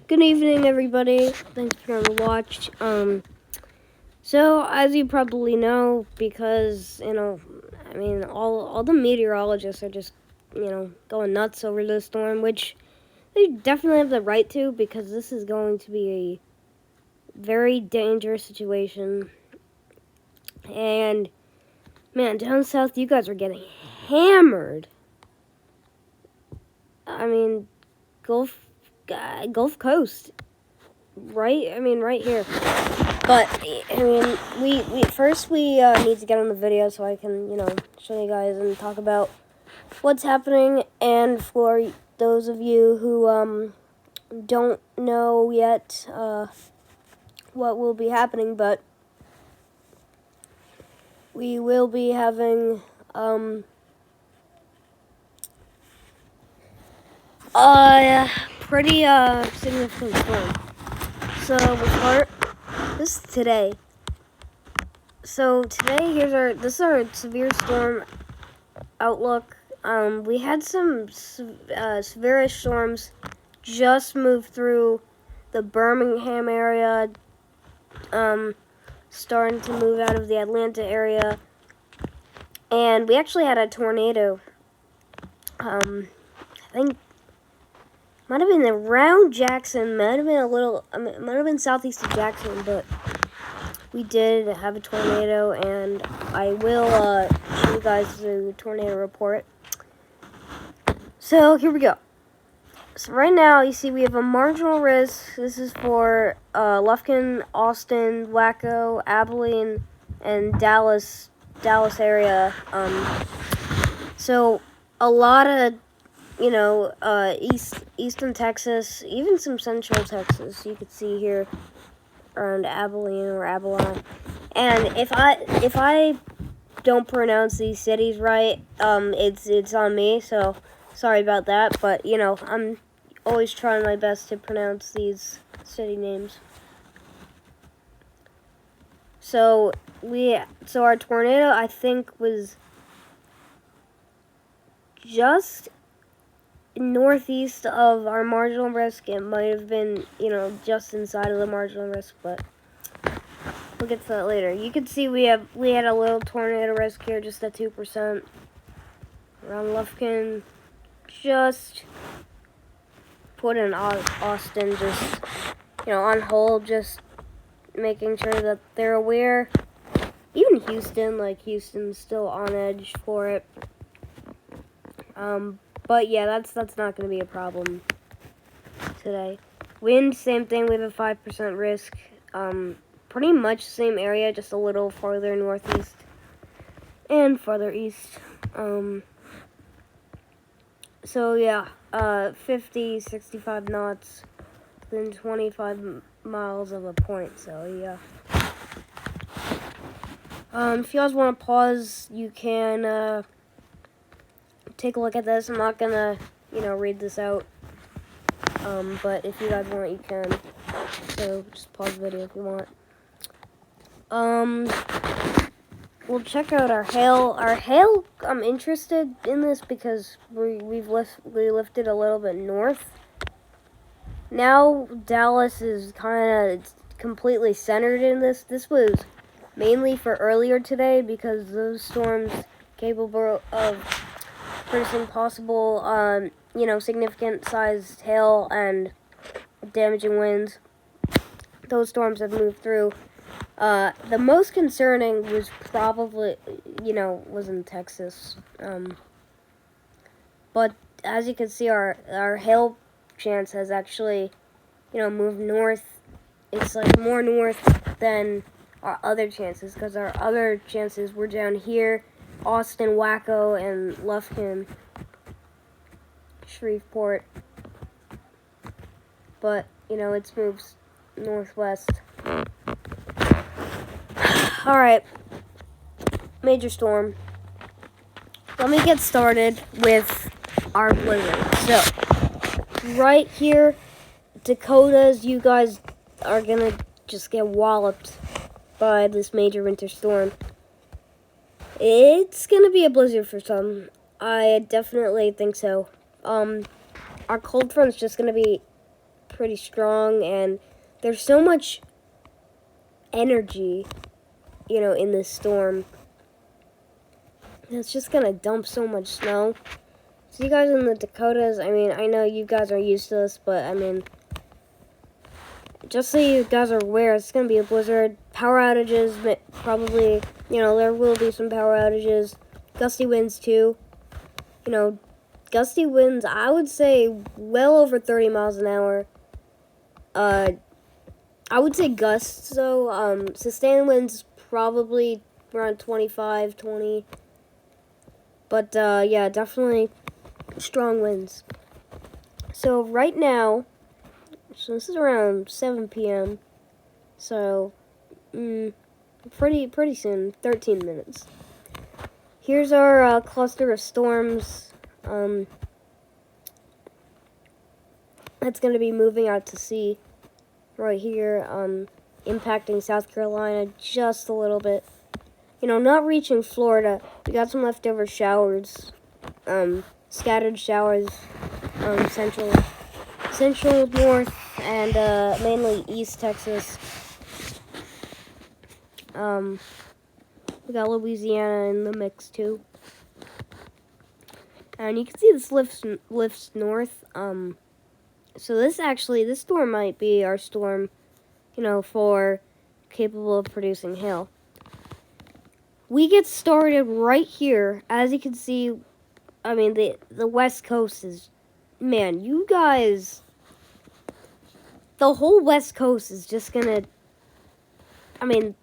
Good evening, everybody. Thanks for coming to watch. So as you probably know, because all the meteorologists are just going nuts over this storm, which they definitely have the right to, because this is going to be a very dangerous situation. And man, down south, you guys are getting hammered. I mean, Gulf Coast, right? I mean, right here. But we first need to get on the video so I can show you guys and talk about what's happening. And for those of you who don't know yet what will be happening, but we will be having pretty significant storm. So we'll start. This is today. So today, this is our severe storm outlook. We had some severe storms just move through the Birmingham area, starting to move out of the Atlanta area, and we actually had a tornado. I think might have been around Jackson, might have been southeast of Jackson, but we did have a tornado, and I will show you guys the tornado report. So here we go. So right now, you see we have a marginal risk. This is for Lufkin, Austin, Waco, Abilene, and Dallas area. So a lot of eastern Texas, even some central Texas. You could see here around Abilene or Abilene. And if I don't pronounce these cities right, it's on me. So sorry about that. But I'm always trying my best to pronounce these city names. So our tornado, I think, was just northeast of our marginal risk. It might have been, just inside of the marginal risk, but we'll get to that later. You can see we had a little tornado risk here, just at 2%. Around Lufkin, just put in Austin, just on hold, just making sure that they're aware. Even Houston's still on edge for it. But yeah, that's not going to be a problem today. Wind, same thing. We have a 5% risk. Pretty much same area, just a little farther northeast and farther east. So yeah, 50, 65 knots within 25 miles of a point. So yeah. If you guys want to pause, you can take a look at this. I'm not gonna, read this out. But if you guys want, you can. So just pause the video if you want. We'll check out our hail. Our hail, I'm interested in this because we lifted a little bit north. Now Dallas is kind of completely centered in this. This was mainly for earlier today because those storms capable of producing possible, significant sized hail and damaging winds. Those storms have moved through. The most concerning was probably, was in Texas. But as you can see, our hail chance has actually, moved north. It's like more north than our other chances, because our other chances were down here, Austin, Waco, and Lufkin, Shreveport. But, it's moved northwest. Alright, major storm. Let me get started with our blizzard. So, right here, Dakotas, you guys are gonna just get walloped by this major winter storm. It's gonna be a blizzard for some. I definitely think so. Our cold front's just gonna be pretty strong, and there's so much energy, in this storm. It's just gonna dump so much snow. So you guys in the Dakotas, I mean, I know you guys are used to this, but I mean, just so you guys are aware, it's gonna be a blizzard. Power outages, probably, there will be some power outages. Gusty winds too. Gusty winds, I would say well over 30 miles an hour. I would say gusts, though. Sustained winds probably around 25, 20. But, yeah, definitely strong winds. So, right now, this is around 7 p.m. So, pretty soon, 13 minutes. Here's our cluster of storms. That's going to be moving out to sea right here, impacting South Carolina just a little bit. Not reaching Florida. We got some leftover showers, scattered showers, central, north, and mainly East Texas. We got Louisiana in the mix too. And you can see this lifts north. So this storm might be our storm, for capable of producing hail. We get started right here. As you can see, I mean, the West Coast is, man, you guys, the whole West Coast is just gonna, I mean,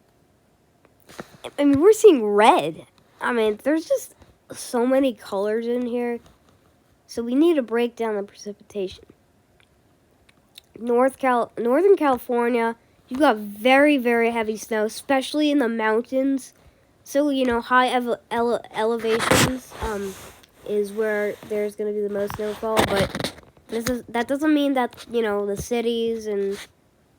we're seeing red. I mean, there's just so many colors in here. So we need to break down the precipitation. Northern California, you've got very, very heavy snow, especially in the mountains. So, high elevations is where there's going to be the most snowfall. But that doesn't mean that, the cities and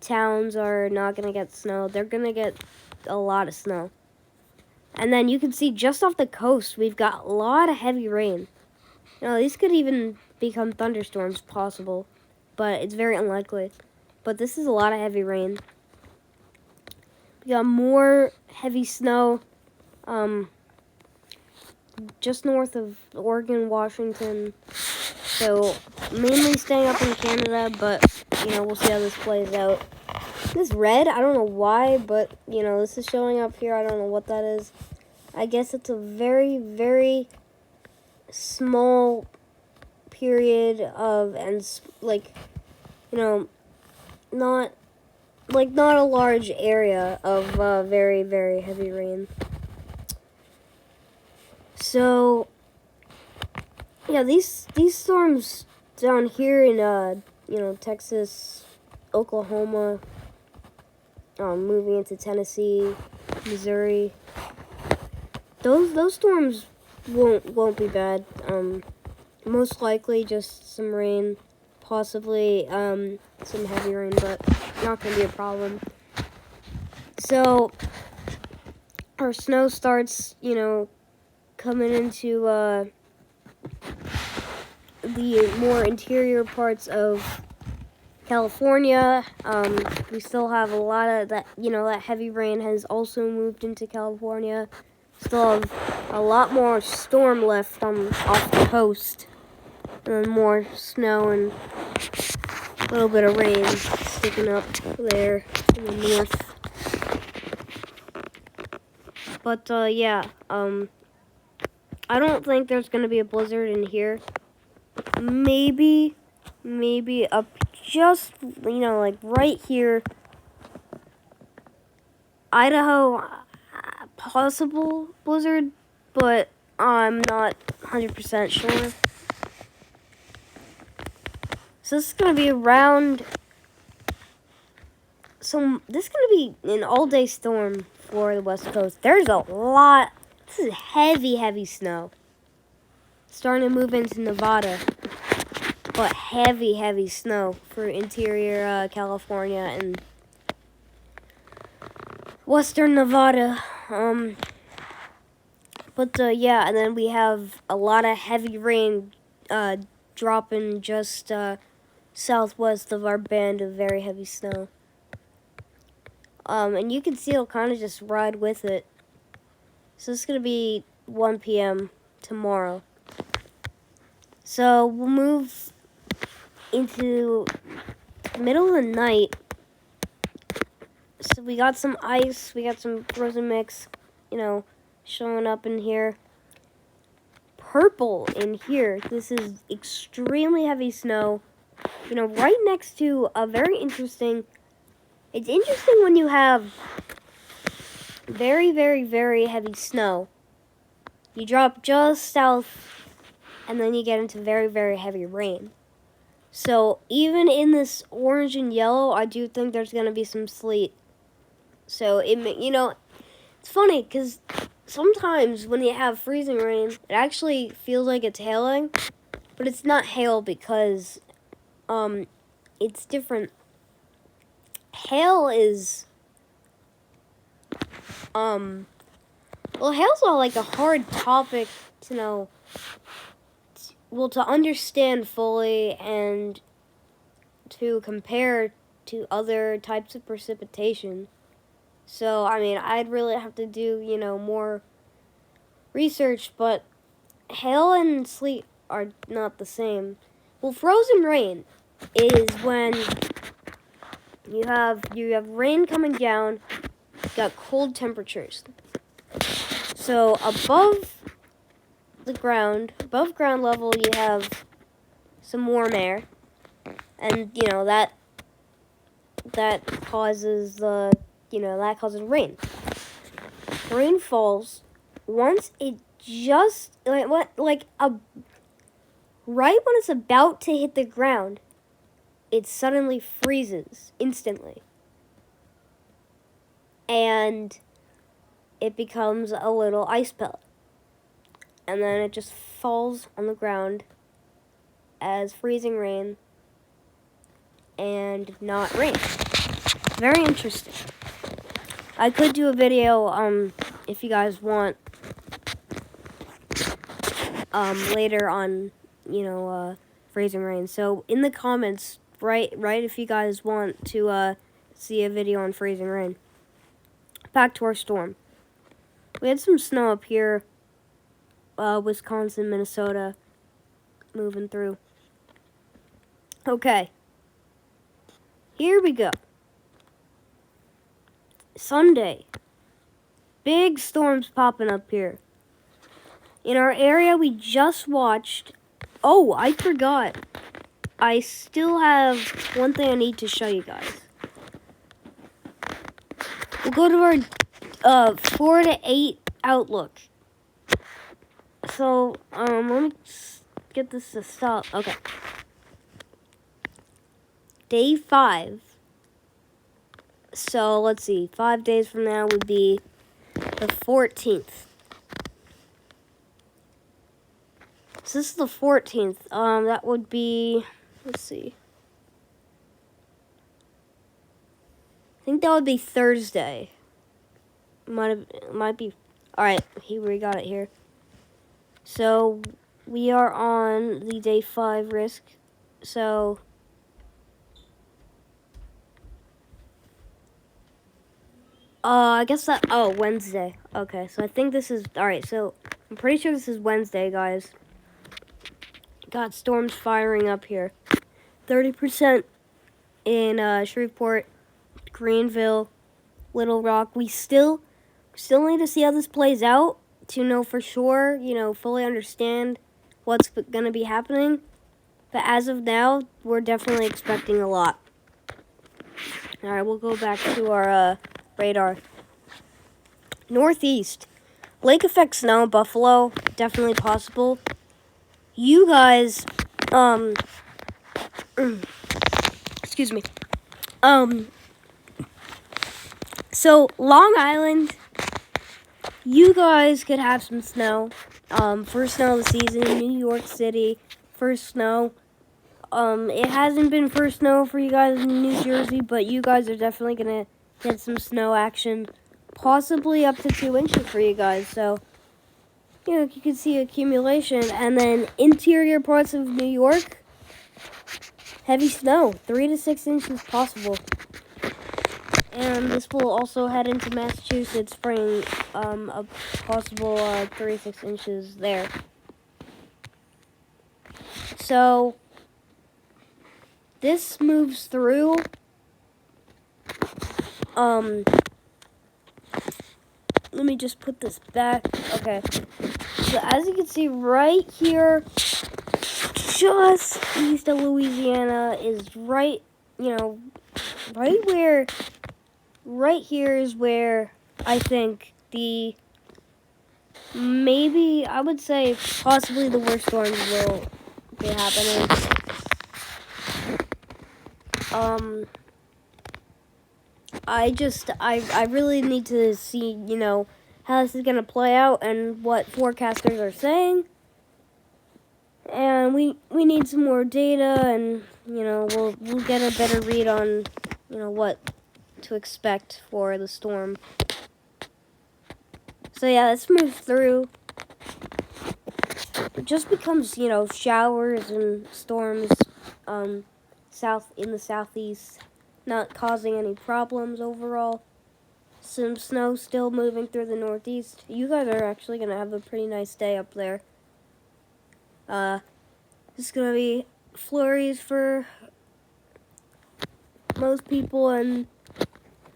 towns are not going to get snow. They're going to get a lot of snow. And then you can see just off the coast, we've got a lot of heavy rain. These could even become thunderstorms possible, but it's very unlikely. But this is a lot of heavy rain. We got more heavy snow just north of Oregon, Washington. So mainly staying up in Canada, but we'll see how this plays out. This red, I don't know why, but this is showing up here. I don't know what that is. I guess it's a very, very small period of, and not a large area of very, very heavy rain. So yeah, these storms down here in Texas, Oklahoma, moving into Tennessee, Missouri, those storms won't be bad. Most likely just some rain, possibly some heavy rain, but not going to be a problem. So our snow starts, coming into the more interior parts of California. We still have a lot of that, that heavy rain has also moved into California. Still have a lot more storm left off the coast. And then more snow and a little bit of rain sticking up there in the north. But, yeah, I don't think there's going to be a blizzard in here. Maybe up just, like right here. Idaho, possible blizzard, but I'm not 100% sure. So this is going to be around, this is going to be an all-day storm for the West Coast. There's a lot, this is heavy snow. Starting to move into Nevada, but heavy snow for interior California and western Nevada. But yeah, and then we have a lot of heavy rain dropping just southwest of our band of very heavy snow. And you can see it'll kind of just ride with it. So it's going to be 1 p.m. tomorrow. So we'll move into the middle of the night. So we got some ice, we got some frozen mix, showing up in here. Purple in here. This is extremely heavy snow. Right next to a very interesting... It's interesting when you have very, very, very heavy snow. You drop just south, and then you get into very, very heavy rain. So even in this orange and yellow, I do think there's going to be some sleet. So, it's funny because sometimes when you have freezing rain, it actually feels like it's hailing. But it's not hail because it's different. Hail is... Well, hail's not like a hard topic to to understand fully and to compare to other types of precipitation. So, I'd really have to do, more research, but hail and sleet are not the same. Well, frozen rain is when you have rain coming down, you got cold temperatures. So above ground level, you have some warm air, and that causes that causes rain. Rain falls once it just right when it's about to hit the ground, it suddenly freezes instantly. And it becomes a little ice pellet. And then it just falls on the ground as freezing rain and not rain. Very interesting. I could do a video, if you guys want, later on, freezing rain. So in the comments, write if you guys want to see a video on freezing rain. Back to our storm. We had some snow up here, Wisconsin, Minnesota, moving through. Okay. Here we go. Sunday. Big storms popping up here. In our area, we just watched... Oh, I forgot. I still have one thing I need to show you guys. We'll go to our 4 to 8 outlook. So, let me get this to stop. Okay. Day 5. So, let's see. 5 days from now would be the 14th. So this is the 14th. That would be, let's see. I think that would be Thursday. Might be. All right, here we got it here. So we are on the day 5 risk. So I guess that. Oh, Wednesday. Okay, so I think this is. All right, so I'm pretty sure this is Wednesday, guys. Got storms firing up here. 30% in Shreveport, Greenville, Little Rock. We still need to see how this plays out to know for sure, fully understand what's going to be happening. But as of now, we're definitely expecting a lot. All right, we'll go back to our radar. Northeast. Lake effect snow, Buffalo, definitely possible. You guys, excuse me. So Long Island, you guys could have some snow. First snow of the season. New York City, first snow. It hasn't been first snow for you guys in New Jersey, but you guys are definitely gonna get some snow action, possibly up to 2 inches for you guys. So, you can see accumulation. And then interior parts of New York, heavy snow, 3 to 6 inches possible. And this will also head into Massachusetts, bringing a possible 3 to 6 inches there. So this moves through. Let me just put this back. Okay. So as you can see right here, just east of Louisiana is right, right here is where I think maybe, I would say, possibly the worst storms will be happening. I really need to see, how this is going to play out and what forecasters are saying. And we need some more data, and, we'll get a better read on, what to expect for the storm. So yeah, let's move through. It just becomes, showers and storms in the southeast, not causing any problems overall. Some snow still moving through the northeast. You guys are actually going to have a pretty nice day up there. It's going to be flurries for most people, and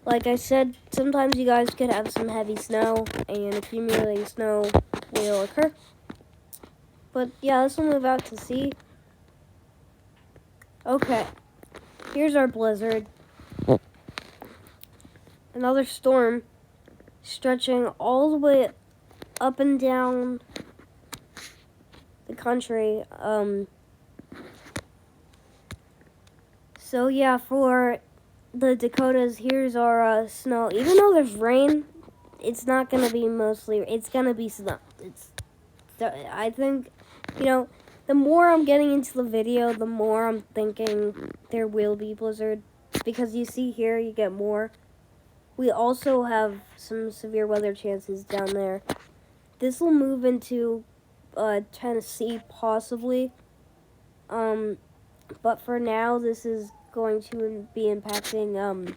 like I said, sometimes you guys could have some heavy snow, and accumulating snow will occur. But yeah, let's move out to sea. Okay, here's our blizzard. Another storm stretching all the way up and down the country. So yeah, for the Dakotas, here's our snow. Even though there's rain, it's not going to be it's going to be snow. I think, the more I'm getting into the video, the more I'm thinking there will be blizzard. Because you see here, you get more. We also have some severe weather chances down there. This will move into Tennessee, possibly. But for now, this is going to be impacting,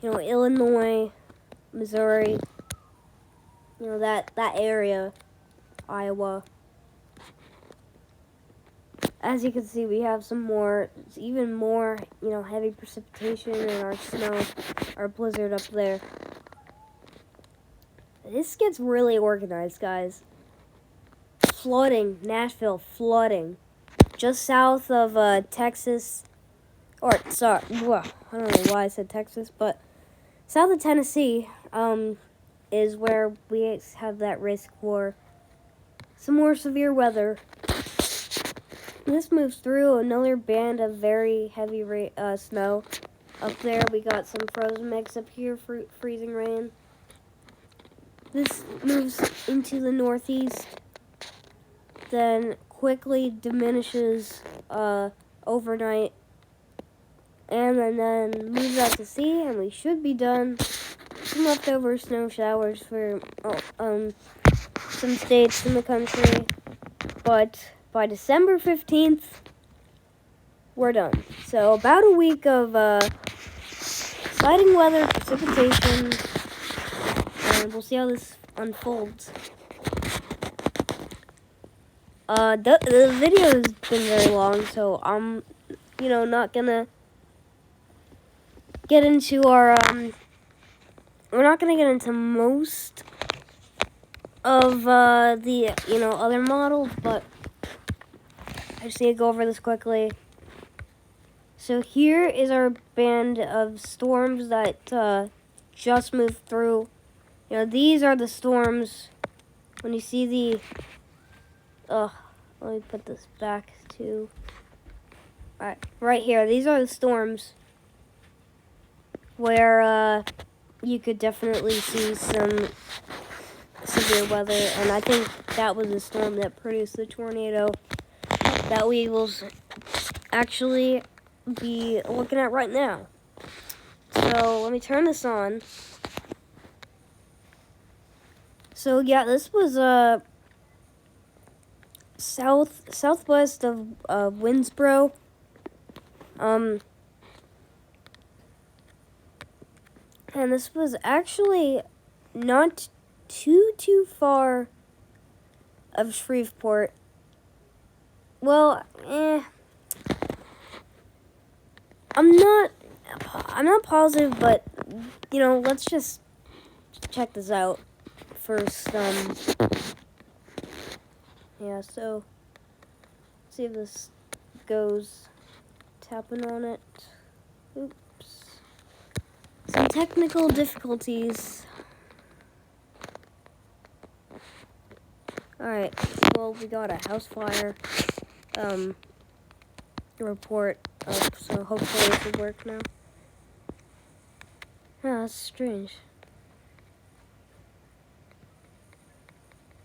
Illinois, Missouri, that area, Iowa. As you can see, we have even more, heavy precipitation and our snow, our blizzard up there. This gets really organized, guys. Flooding, Nashville, flooding. Just south of Texas, I don't know why I said Texas, but south of Tennessee is where we have that risk for some more severe weather. This moves through another band of very heavy snow. Up there, we got some frozen mix. Up here, freezing rain. This moves into the northeast, then quickly diminishes overnight, and then moves out to sea, and we should be done. Some leftover snow showers for some states in the country, but by December 15th, we're done. So about a week of exciting weather, precipitation, and we'll see how this unfolds. The video has been very long, so I'm, not gonna get into our, we're not gonna get into most of, the, other models, but I just need to go over this quickly. So here is our band of storms that, just moved through. These are the storms. When you see the, let me put this back to, alright, right here. These are the storms where, you could definitely see some severe weather, and I think that was the storm that produced the tornado that we will actually be looking at right now. So let me turn this on. So yeah, this was southwest of Winnsboro. And this was actually not too far of Shreveport. Well, I'm not positive, but you know, let's just check this out first. Yeah, so see if this goes. Tapping on it. Oops. Some technical difficulties. Alright, well, we got a house fire report up, so hopefully it should work now. Yeah, that's strange.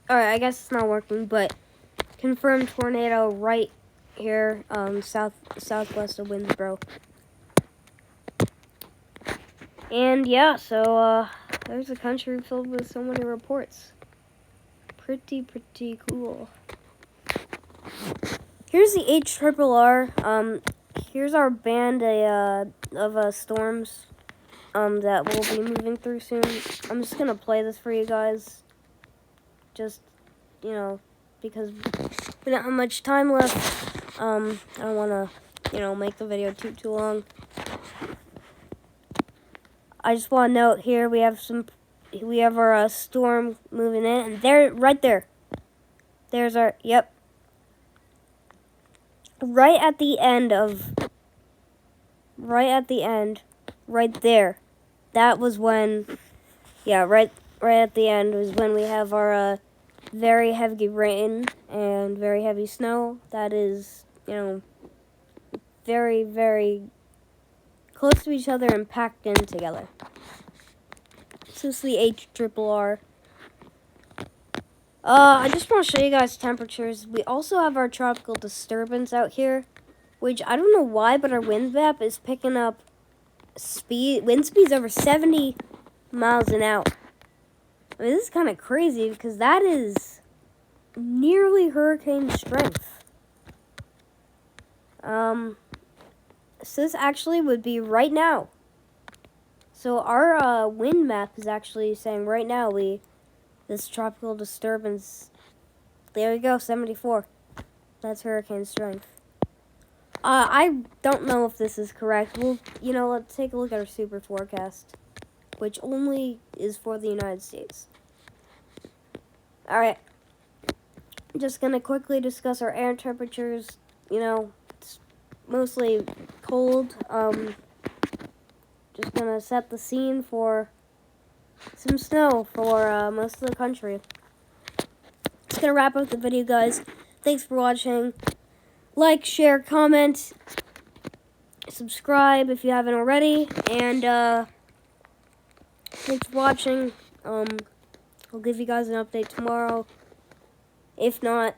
Alright, I guess it's not working, but confirmed tornado right here, southwest of Winnsboro. And yeah, so there's a country filled with so many reports. Pretty cool. Here's the HRRR. Here's our band of storms that we'll be moving through soon. I'm just gonna play this for you guys. Just, you know, because we don't have much time left. I don't wanna, you know, make the video too long. I just want to note here we have our storm moving in, and there, right there. There's our, yep. Right at the end, right there. That was when, yeah, right at the end was when we have our very heavy rain and very heavy snow. That is, you know, very close to each other and packed in together. So this is the HRRR. I just want to show you guys temperatures. We also have our tropical disturbance out here, which I don't know why, but our wind map is picking up wind speeds over 70 miles an hour. I mean, this is kind of crazy because that is nearly hurricane strength. So this actually would be right now. So our wind map is actually saying right now this tropical disturbance, there we go, 74. That's hurricane strength. I don't know if this is correct. Well, you know, let's take a look at our super forecast, which only is for the United States. Alright. I'm just going to quickly discuss our air temperatures. You know, it's mostly cold. Just going to set the scene for some snow for most of the country. Just going to wrap up the video, guys. Thanks for watching. Like, share, comment, subscribe if you haven't already, and thanks for watching. I'll give you guys an update tomorrow. If not,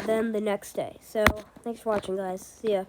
then the next day. So, thanks for watching, guys. See ya.